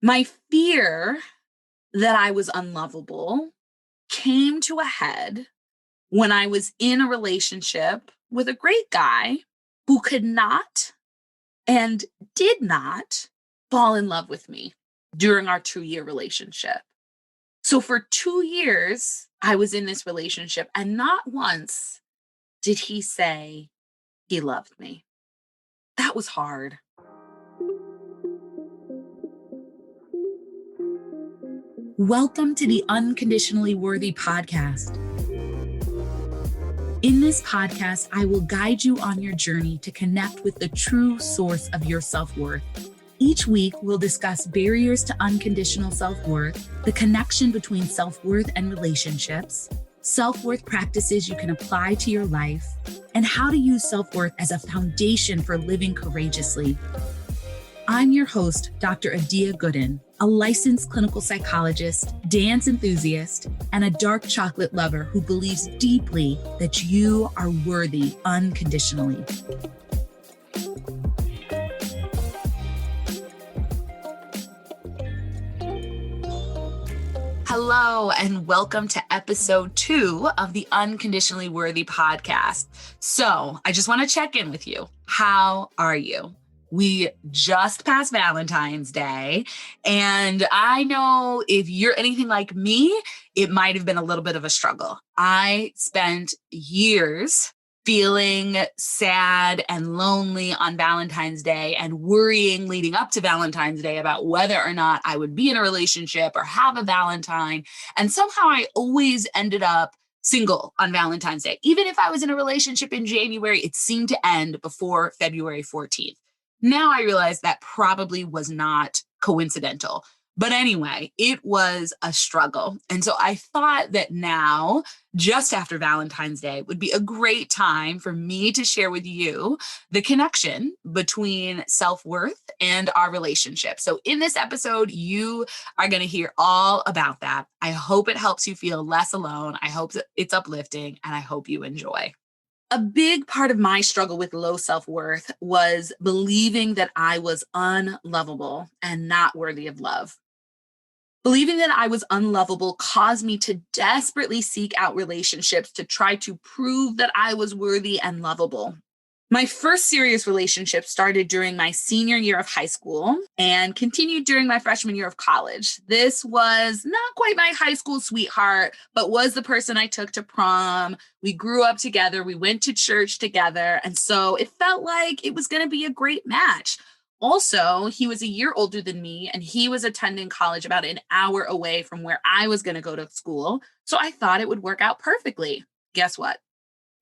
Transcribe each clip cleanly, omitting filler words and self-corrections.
My fear that I was unlovable came to a head when I was in a relationship with a great guy who could not and did not fall in love with me during our 2-year relationship. So for 2 years, I was in this relationship, and not once did he say he loved me. That was hard. Welcome to the Unconditionally Worthy Podcast. In this podcast, I will guide you on your journey to connect with the true source of your self-worth. Each week, we'll discuss barriers to unconditional self-worth, the connection between self-worth and relationships, self-worth practices you can apply to your life, and how to use self-worth as a foundation for living courageously. I'm your host, Dr. Adia Gooden, a licensed clinical psychologist, dance enthusiast, and a dark chocolate lover who believes deeply that you are worthy unconditionally. Hello, and welcome to episode 2 of the Unconditionally Worthy Podcast. So I just want to check in with you. How are you? We just passed Valentine's Day, and I know if you're anything like me, it might have been a little bit of a struggle. I spent years feeling sad and lonely on Valentine's Day and worrying leading up to Valentine's Day about whether or not I would be in a relationship or have a Valentine. And somehow I always ended up single on Valentine's Day. Even if I was in a relationship in January, it seemed to end before February 14th. Now I realize that probably was not coincidental. But anyway, it was a struggle. And so I thought that now, just after Valentine's Day, would be a great time for me to share with you the connection between self-worth and our relationship. So in this episode, you are going to hear all about that. I hope it helps you feel less alone. I hope that it's uplifting, and I hope you enjoy. A big part of my struggle with low self-worth was believing that I was unlovable and not worthy of love. Believing that I was unlovable caused me to desperately seek out relationships to try to prove that I was worthy and lovable. My first serious relationship started during my senior year of high school and continued during my freshman year of college. This was not quite my high school sweetheart, but was the person I took to prom. We grew up together. We went to church together. And so it felt like it was going to be a great match. Also, he was a year older than me, and he was attending college about an hour away from where I was going to go to school. So I thought it would work out perfectly. Guess what?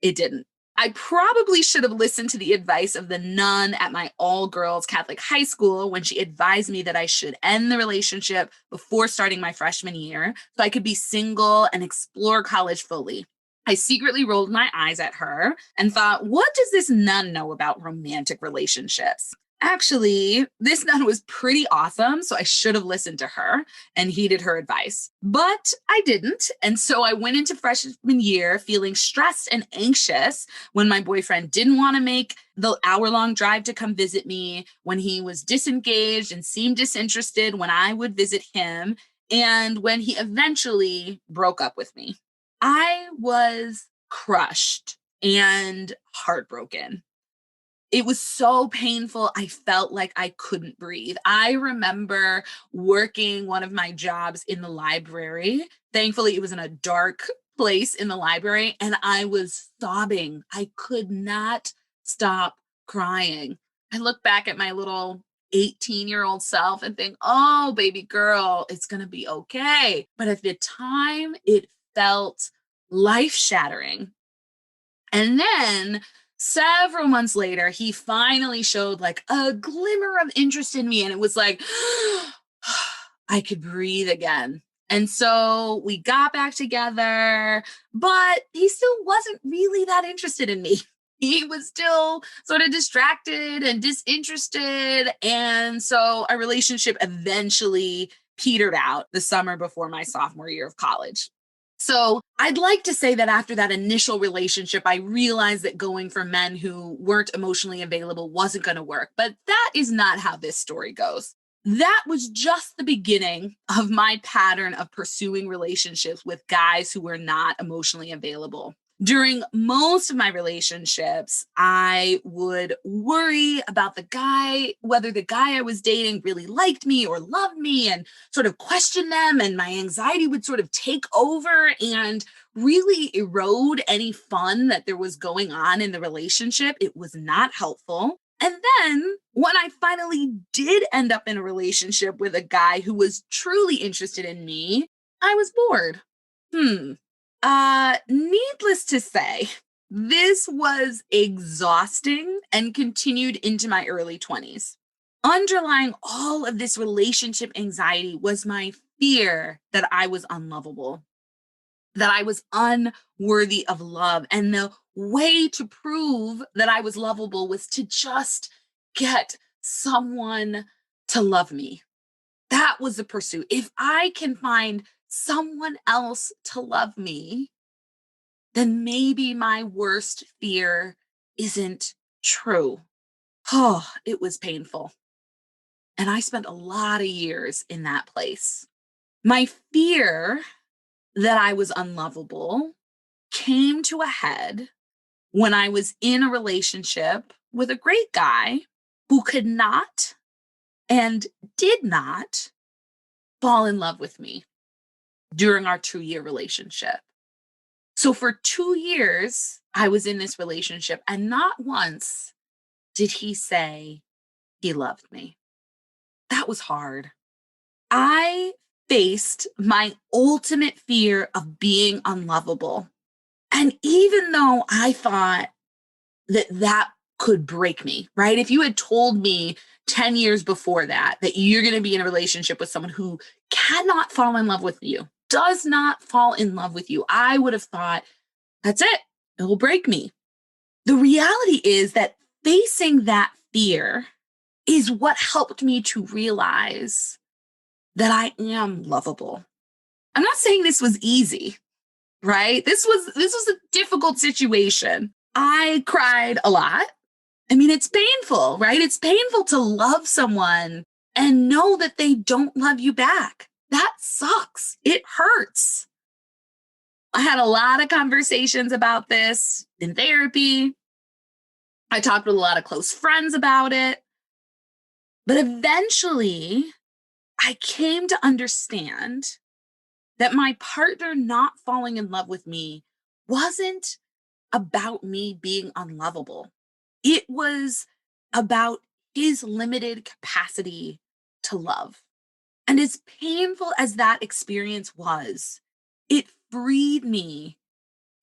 It didn't. I probably should have listened to the advice of the nun at my all-girls Catholic high school when she advised me that I should end the relationship before starting my freshman year so I could be single and explore college fully. I secretly rolled my eyes at her and thought, what does this nun know about romantic relationships? Actually, this nun was pretty awesome, so I should have listened to her and heeded her advice. But I didn't, and so I went into freshman year feeling stressed and anxious when my boyfriend didn't want to make the hour-long drive to come visit me, when he was disengaged and seemed disinterested when I would visit him, and when he eventually broke up with me. I was crushed and heartbroken. It was so painful. I felt like I couldn't breathe. I remember working one of my jobs in the library. Thankfully, it was in a dark place in the library, and I was sobbing. I could not stop crying. I look back at my little 18-year-old self and think, oh, baby girl, it's going to be okay. But at the time, it felt life-shattering. And then several months later, he finally showed like a glimmer of interest in me. And it was like, I could breathe again. And so we got back together, but he still wasn't really that interested in me. He was still sort of distracted and disinterested. And so our relationship eventually petered out the summer before my sophomore year of college. So I'd like to say that after that initial relationship, I realized that going for men who weren't emotionally available wasn't going to work. But that is not how this story goes. that was just the beginning of my pattern of pursuing relationships with guys who were not emotionally available. During most of my relationships, I would worry about whether the guy I was dating really liked me or loved me, and sort of question them. And my anxiety would sort of take over and really erode any fun that there was going on in the relationship. It was not helpful. And then when I finally did end up in a relationship with a guy who was truly interested in me, I was bored. Needless to say, this was exhausting and continued into my early 20s. Underlying all of this relationship anxiety was my fear that I was unlovable, that I was unworthy of love. And the way to prove that I was lovable was to just get someone to love me. That was the pursuit. If I can find someone else to love me, then maybe my worst fear isn't true. Oh, it was painful. And I spent a lot of years in that place. My fear that I was unlovable came to a head when I was in a relationship with a great guy who could not and did not fall in love with me during our 2-year relationship. So for 2 years, I was in this relationship, and not once did he say he loved me. That was hard. I faced my ultimate fear of being unlovable. And even though I thought that could break me, right? If you had told me 10 years before that you're going to be in a relationship with someone who cannot fall in love with you, does not fall in love with you, I would have thought, that's it. It will break me. The reality is that facing that fear is what helped me to realize that I am lovable. I'm not saying this was easy, right? This was a difficult situation. I cried a lot. I mean, it's painful, right? It's painful to love someone and know that they don't love you back. That sucks. It hurts. I had a lot of conversations about this in therapy. I talked with a lot of close friends about it. But eventually, I came to understand that my partner not falling in love with me wasn't about me being unlovable. It was about his limited capacity to love. And as painful as that experience was, it freed me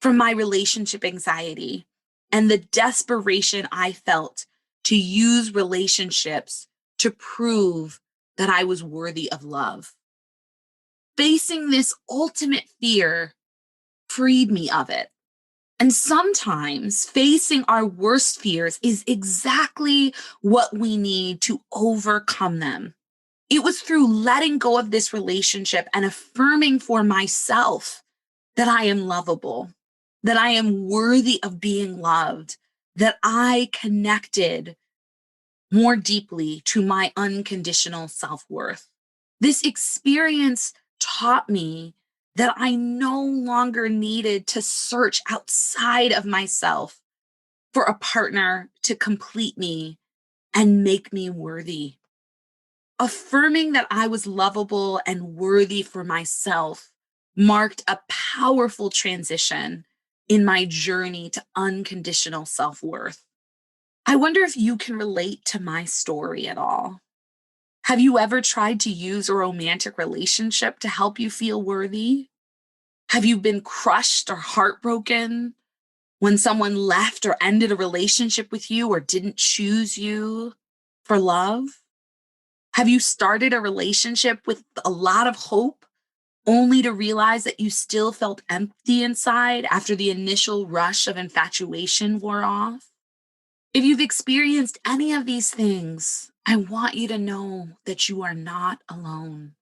from my relationship anxiety and the desperation I felt to use relationships to prove that I was worthy of love. Facing this ultimate fear freed me of it. And sometimes facing our worst fears is exactly what we need to overcome them. It was through letting go of this relationship and affirming for myself that I am lovable, that I am worthy of being loved, that I connected more deeply to my unconditional self-worth. This experience taught me that I no longer needed to search outside of myself for a partner to complete me and make me worthy. Affirming that I was lovable and worthy for myself marked a powerful transition in my journey to unconditional self-worth. I wonder if you can relate to my story at all. Have you ever tried to use a romantic relationship to help you feel worthy? Have you been crushed or heartbroken when someone left or ended a relationship with you or didn't choose you for love? Have you started a relationship with a lot of hope only to realize that you still felt empty inside after the initial rush of infatuation wore off? If you've experienced any of these things, I want you to know that you are not alone.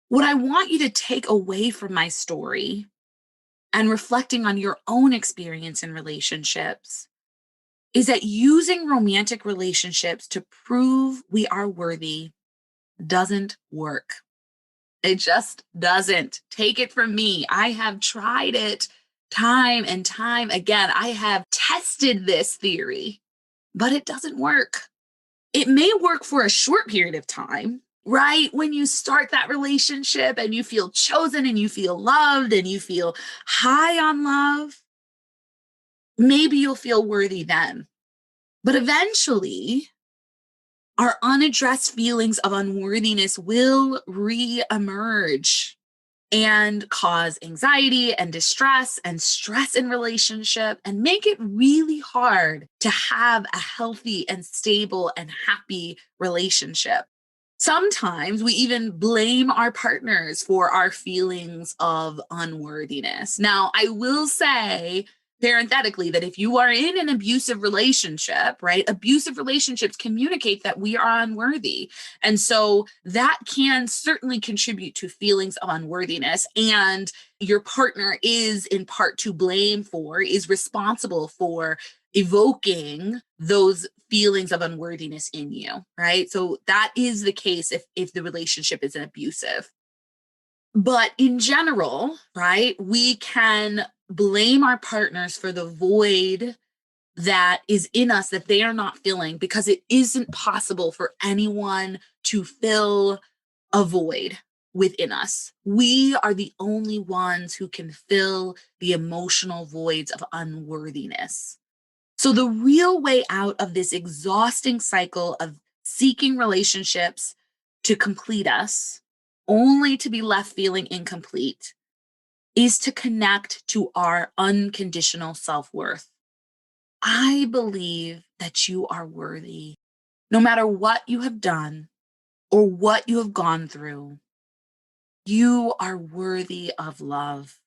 What I want you to take away from my story and reflecting on your own experience in relationships is that using romantic relationships to prove we are worthy doesn't work. It just doesn't. Take it from me. I have tried it time and time again. I have tested this theory, but it doesn't work. It may work for a short period of time, right? When you start that relationship and you feel chosen and you feel loved and you feel high on love, maybe you'll feel worthy then. But eventually, our unaddressed feelings of unworthiness will re-emerge and cause anxiety and distress and stress in relationship and make it really hard to have a healthy and stable and happy relationship. Sometimes we even blame our partners for our feelings of unworthiness. Now, I will say parenthetically that if you are in an abusive relationship, right, abusive relationships communicate that we are unworthy. And so that can certainly contribute to feelings of unworthiness. And your partner is in part to blame for, is responsible for evoking those feelings of unworthiness in you, right? So that is the case if the relationship is abusive. But in general, right, we can blame our partners for the void that is in us that they are not filling because it isn't possible for anyone to fill a void within us. We are the only ones who can fill the emotional voids of unworthiness. So the real way out of this exhausting cycle of seeking relationships to complete us, only to be left feeling incomplete, is to connect to our unconditional self-worth. I believe that you are worthy. No matter what you have done or what you have gone through, you are worthy of love.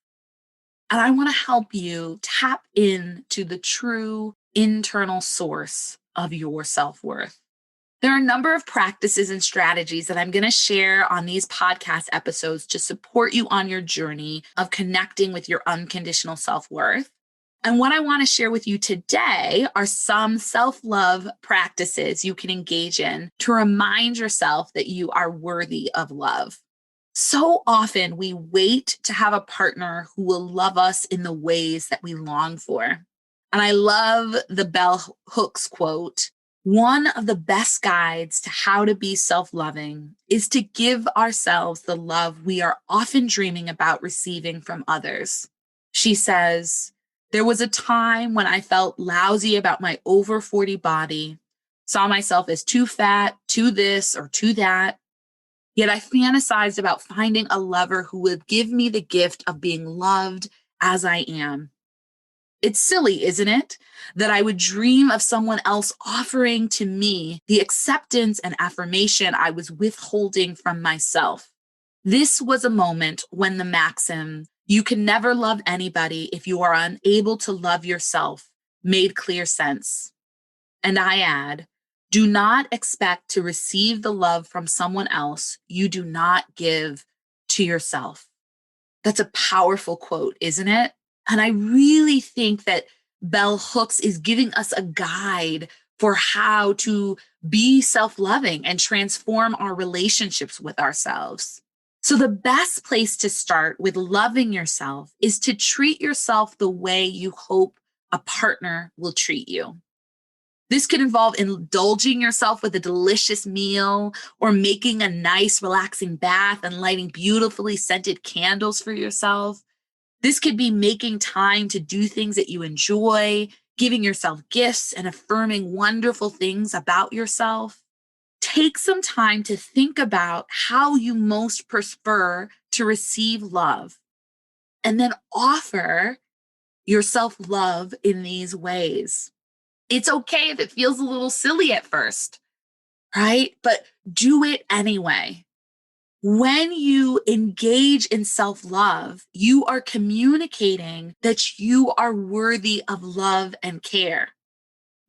And I want to help you tap into the true internal source of your self-worth. There are a number of practices and strategies that I'm going to share on these podcast episodes to support you on your journey of connecting with your unconditional self-worth. And what I want to share with you today are some self-love practices you can engage in to remind yourself that you are worthy of love. So often we wait to have a partner who will love us in the ways that we long for. And I love the Bell Hooks quote, "One of the best guides to how to be self-loving is to give ourselves the love we are often dreaming about receiving from others." She says, "There was a time when I felt lousy about my over 40 body, saw myself as too fat, too this or too that. Yet I fantasized about finding a lover who would give me the gift of being loved as I am. It's silly, isn't it, that I would dream of someone else offering to me the acceptance and affirmation I was withholding from myself. This was a moment when the maxim, 'You can never love anybody if you are unable to love yourself,' made clear sense. And I add, do not expect to receive the love from someone else you do not give to yourself." That's a powerful quote, isn't it? And I really think that Bell Hooks is giving us a guide for how to be self-loving and transform our relationships with ourselves. So the best place to start with loving yourself is to treat yourself the way you hope a partner will treat you. This could involve indulging yourself with a delicious meal or making a nice, relaxing bath and lighting beautifully scented candles for yourself. This could be making time to do things that you enjoy, giving yourself gifts and affirming wonderful things about yourself. Take some time to think about how you most prefer to receive love, and then offer yourself love in these ways. It's okay if it feels a little silly at first, right? But do it anyway. When you engage in self-love, you are communicating that you are worthy of love and care.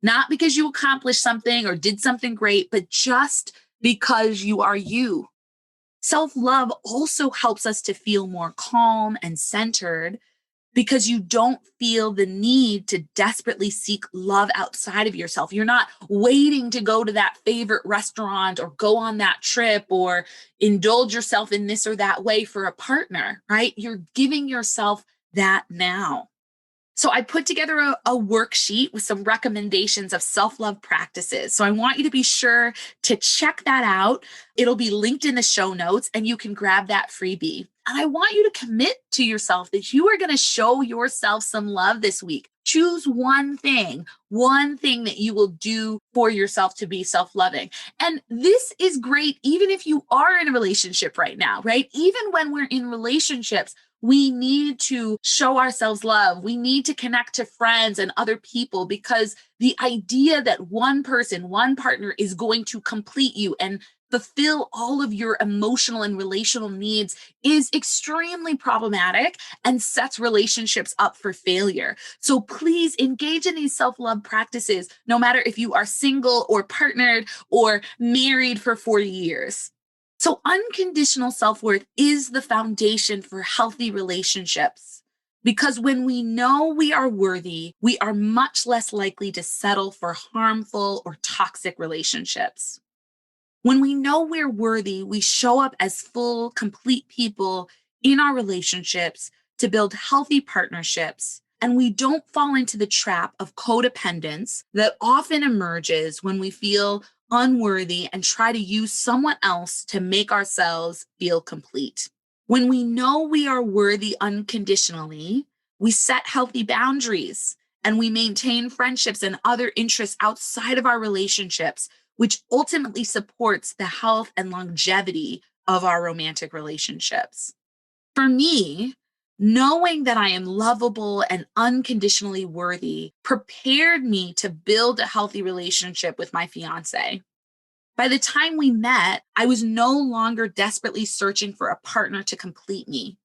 Not because you accomplished something or did something great, but just because you are you. Self-love also helps us to feel more calm and centered because you don't feel the need to desperately seek love outside of yourself. You're not waiting to go to that favorite restaurant or go on that trip or indulge yourself in this or that way for a partner, right? You're giving yourself that now. So I put together a worksheet with some recommendations of self-love practices. So I want you to be sure to check that out. It'll be linked in the show notes and you can grab that freebie. And I want you to commit to yourself that you are going to show yourself some love this week. Choose one thing that you will do for yourself to be self-loving. And this is great even if you are in a relationship right now, right? Even when we're in relationships, we need to show ourselves love. We need to connect to friends and other people because the idea that one person, one partner is going to complete you and fulfill all of your emotional and relational needs is extremely problematic and sets relationships up for failure. So please engage in these self-love practices, no matter if you are single or partnered or married for 40 years. So unconditional self-worth is the foundation for healthy relationships because when we know we are worthy, we are much less likely to settle for harmful or toxic relationships. When we know we're worthy, we show up as full, complete people in our relationships to build healthy partnerships, and we don't fall into the trap of codependence that often emerges when we feel unworthy and try to use someone else to make ourselves feel complete. When we know we are worthy unconditionally, we set healthy boundaries and we maintain friendships and other interests outside of our relationships, which ultimately supports the health and longevity of our romantic relationships. For me, knowing that I am lovable and unconditionally worthy prepared me to build a healthy relationship with my fiance. By the time we met, I was no longer desperately searching for a partner to complete me.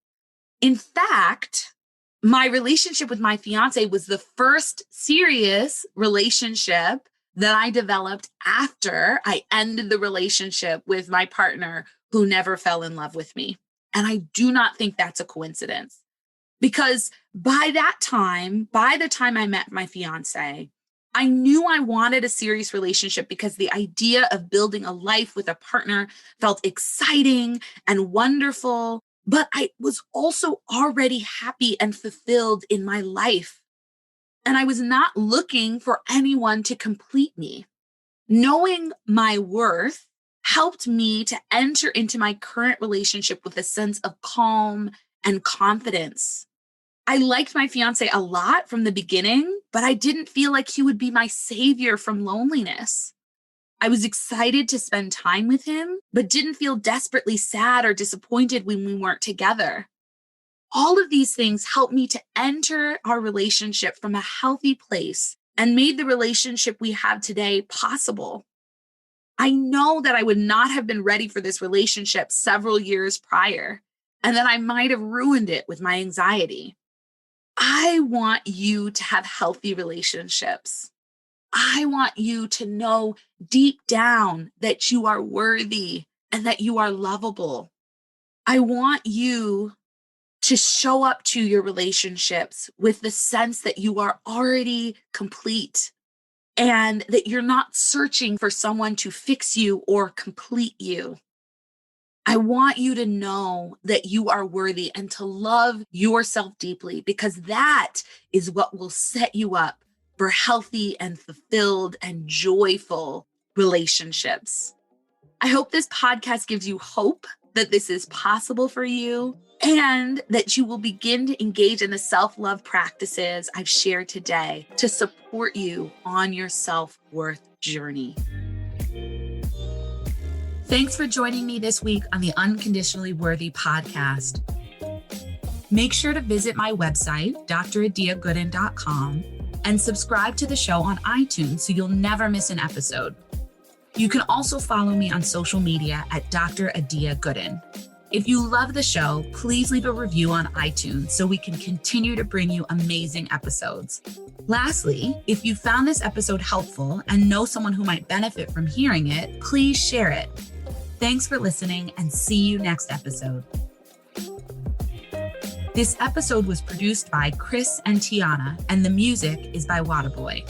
In fact, my relationship with my fiance was the first serious relationship that I developed after I ended the relationship with my partner who never fell in love with me. And I do not think that's a coincidence. Because by the time I met my fiance, I knew I wanted a serious relationship because the idea of building a life with a partner felt exciting and wonderful, but I was also already happy and fulfilled in my life. And I was not looking for anyone to complete me. Knowing my worth helped me to enter into my current relationship with a sense of calm and confidence. I liked my fiance a lot from the beginning, but I didn't feel like he would be my savior from loneliness. I was excited to spend time with him, but didn't feel desperately sad or disappointed when we weren't together. All of these things helped me to enter our relationship from a healthy place and made the relationship we have today possible. I know that I would not have been ready for this relationship several years prior, and that I might have ruined it with my anxiety. I want you to have healthy relationships. I want you to know deep down that you are worthy and that you are lovable. I want you to show up to your relationships with the sense that you are already complete and that you're not searching for someone to fix you or complete you. I want you to know that you are worthy and to love yourself deeply because that is what will set you up for healthy and fulfilled and joyful relationships. I hope this podcast gives you hope that this is possible for you and that you will begin to engage in the self-love practices I've shared today to support you on your self-worth journey. Thanks for joining me this week on the Unconditionally Worthy Podcast. Make sure to visit my website, dradiagooden.com, and subscribe to the show on iTunes so you'll never miss an episode. You can also follow me on social media at Dr. Adia Gooden. If you love the show, please leave a review on iTunes so we can continue to bring you amazing episodes. Lastly, if you found this episode helpful and know someone who might benefit from hearing it, please share it. Thanks for listening and see you next episode. This episode was produced by Chris and Tiana, and the music is by Wadaboy.